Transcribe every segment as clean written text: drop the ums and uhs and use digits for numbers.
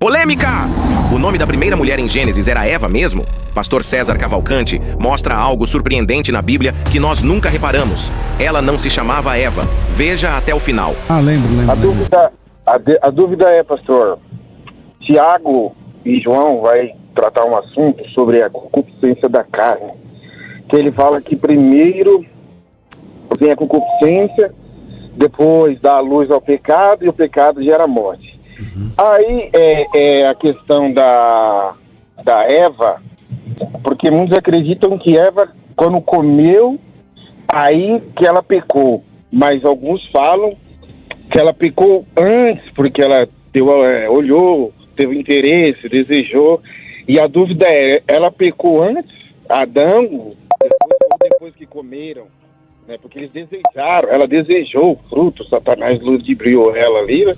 Polêmica! O nome da primeira mulher em Gênesis era Eva mesmo? Pastor César Cavalcante mostra algo surpreendente na Bíblia que nós nunca reparamos. Ela não se chamava Eva. Veja até o final. Lembro. A dúvida é, pastor, Tiago e João vai tratar um assunto sobre a concupiscência da carne. Que ele fala que primeiro vem a concupiscência, depois dá a luz ao pecado e o pecado gera morte. Aí é a questão da Eva, porque muitos acreditam que Eva, quando comeu, aí que ela pecou. Mas alguns falam que ela pecou antes, porque ela olhou, teve interesse, desejou. E a dúvida é, ela pecou antes, Adão, ou depois que comeram? Porque eles desejaram, ela desejou o fruto, Satanás ludibriou ela ali, né?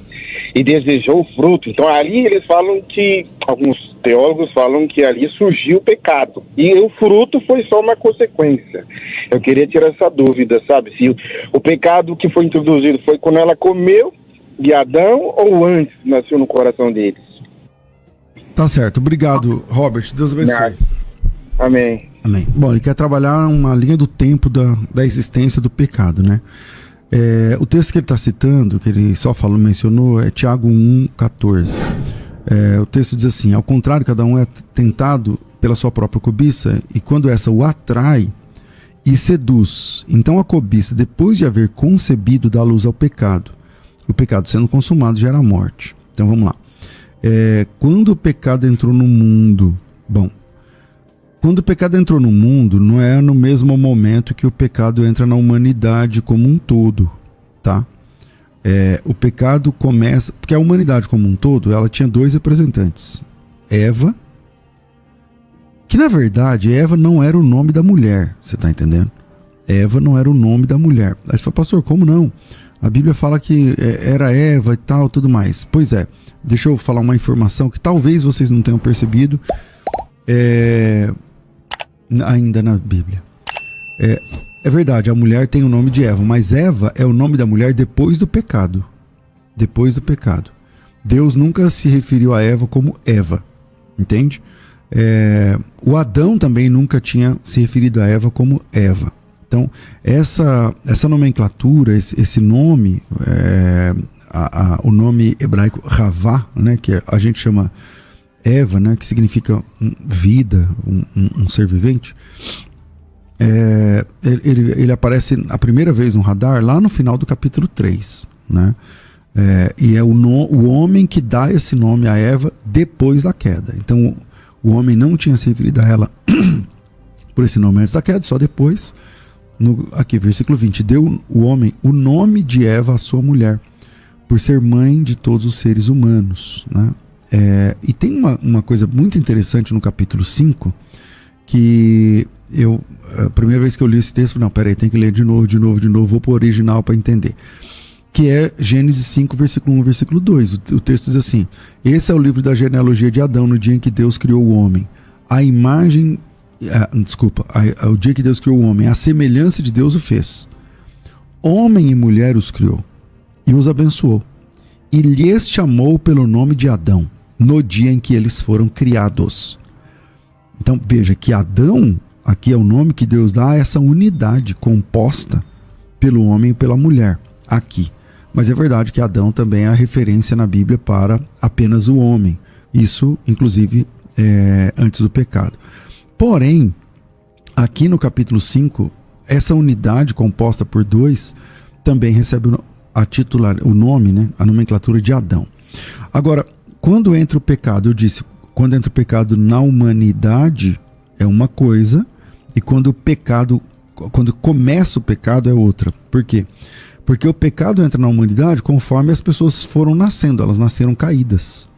E desejou o fruto. Então ali eles falam que, alguns teólogos falam que ali surgiu o pecado. E o fruto foi só uma consequência. Eu queria tirar essa dúvida, sabe? Se o pecado que foi introduzido foi quando ela comeu de Adão ou antes nasceu no coração deles. Tá certo, obrigado, Robert, Deus abençoe. Amém. Amém. Bom, ele quer trabalhar uma linha do tempo da existência do pecado, né? O texto que ele está citando, que ele só mencionou, é Tiago 1,14. O texto diz assim: ao contrário, cada um é tentado pela sua própria cobiça, e quando essa o atrai e seduz, então a cobiça, depois de haver concebido, dá luz ao pecado. O pecado sendo consumado gera a morte. Então vamos lá. Quando o pecado entrou no mundo... Quando o pecado entrou no mundo, não é no mesmo momento que o pecado entra na humanidade como um todo, tá? O pecado começa... Porque a humanidade como um todo, ela tinha dois representantes. Eva, que na verdade, Eva não era o nome da mulher, você tá entendendo? Eva não era o nome da mulher. Aí você fala, pastor, como não? A Bíblia fala que era Eva e tal, tudo mais. Pois é, deixa eu falar uma informação que talvez vocês não tenham percebido. Ainda na Bíblia. É verdade, a mulher tem o nome de Eva, mas Eva é o nome da mulher depois do pecado. Depois do pecado. Deus nunca se referiu a Eva como Eva, entende? O Adão também nunca tinha se referido a Eva como Eva. Então, essa nomenclatura, esse nome, o nome hebraico Ravá, né, que a gente chama Eva, né, que significa vida, um ser vivente, ele aparece a primeira vez no radar lá no final do capítulo 3, né? E é o homem que dá esse nome a Eva depois da queda. Então o homem não tinha se referido a ela por esse nome antes da queda, só depois. Aqui, versículo 20: deu o homem o nome de Eva à sua mulher, por ser mãe de todos os seres humanos, né? E tem uma coisa muito interessante no capítulo 5, que a primeira vez que eu li esse texto, não, peraí, tem que ler de novo, vou pro original para entender. Que é Gênesis 5, versículo 1, versículo 2. O texto diz assim: esse é o livro da genealogia de Adão, no dia em que Deus criou o homem. O dia que Deus criou o homem, a semelhança de Deus o fez. Homem e mulher os criou e os abençoou. E lhes chamou pelo nome de Adão, no dia em que eles foram criados. Então veja que Adão, aqui é o nome que Deus dá a essa unidade composta pelo homem e pela mulher, aqui. Mas é verdade que Adão também é a referência na Bíblia para apenas o homem. Isso, inclusive, antes do pecado. Porém, aqui no capítulo 5, essa unidade composta por dois também recebe o nome, né, a nomenclatura de Adão. Agora, quando entra o pecado, eu disse, quando entra o pecado na humanidade é uma coisa, e quando começa o pecado é outra. Por quê? Porque o pecado entra na humanidade conforme as pessoas foram nascendo, elas nasceram caídas.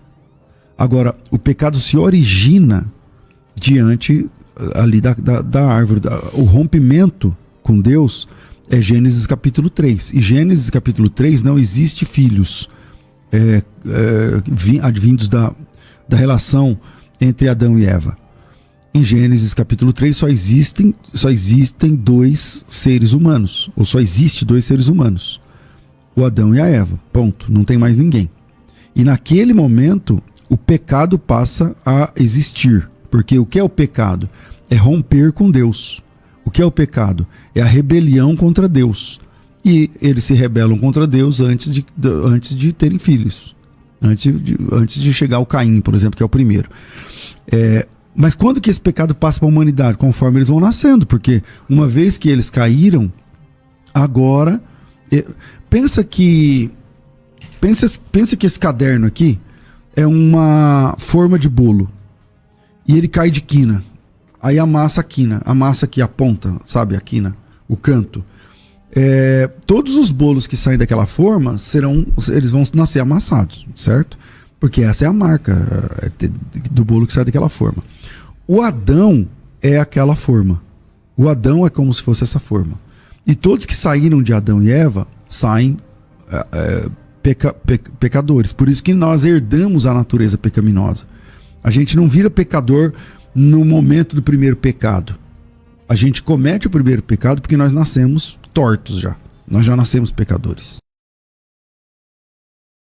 Agora, o pecado se origina diante ali da árvore, o rompimento com Deus é Gênesis capítulo 3. E Gênesis capítulo 3 não existe filhos advindos da relação entre Adão e Eva. Em Gênesis capítulo 3 só existem dois seres humanos, ou só existe dois seres humanos, o Adão e a Eva, ponto, não tem mais ninguém. E naquele momento o pecado passa a existir. Porque o que é o pecado? É romper com Deus. O que é o pecado? É a rebelião contra Deus. E eles se rebelam contra Deus antes de terem filhos. Antes de chegar ao Caim, por exemplo, que é o primeiro. Mas quando que esse pecado passa para a humanidade? Conforme eles vão nascendo. Porque uma vez que eles caíram, agora... Pensa que esse caderno aqui é uma forma de bolo. E ele cai de quina. Aí amassa a quina. Amassa aqui a ponta, sabe? A quina, o canto. Todos os bolos que saem daquela forma, eles vão nascer amassados, certo? Porque essa é a marca do bolo que sai daquela forma. O Adão é aquela forma. O Adão é como se fosse essa forma. E todos que saíram de Adão e Eva saem pecadores. Por isso que nós herdamos a natureza pecaminosa. A gente não vira pecador no momento do primeiro pecado. A gente comete o primeiro pecado porque nós nascemos tortos já. Nós já nascemos pecadores.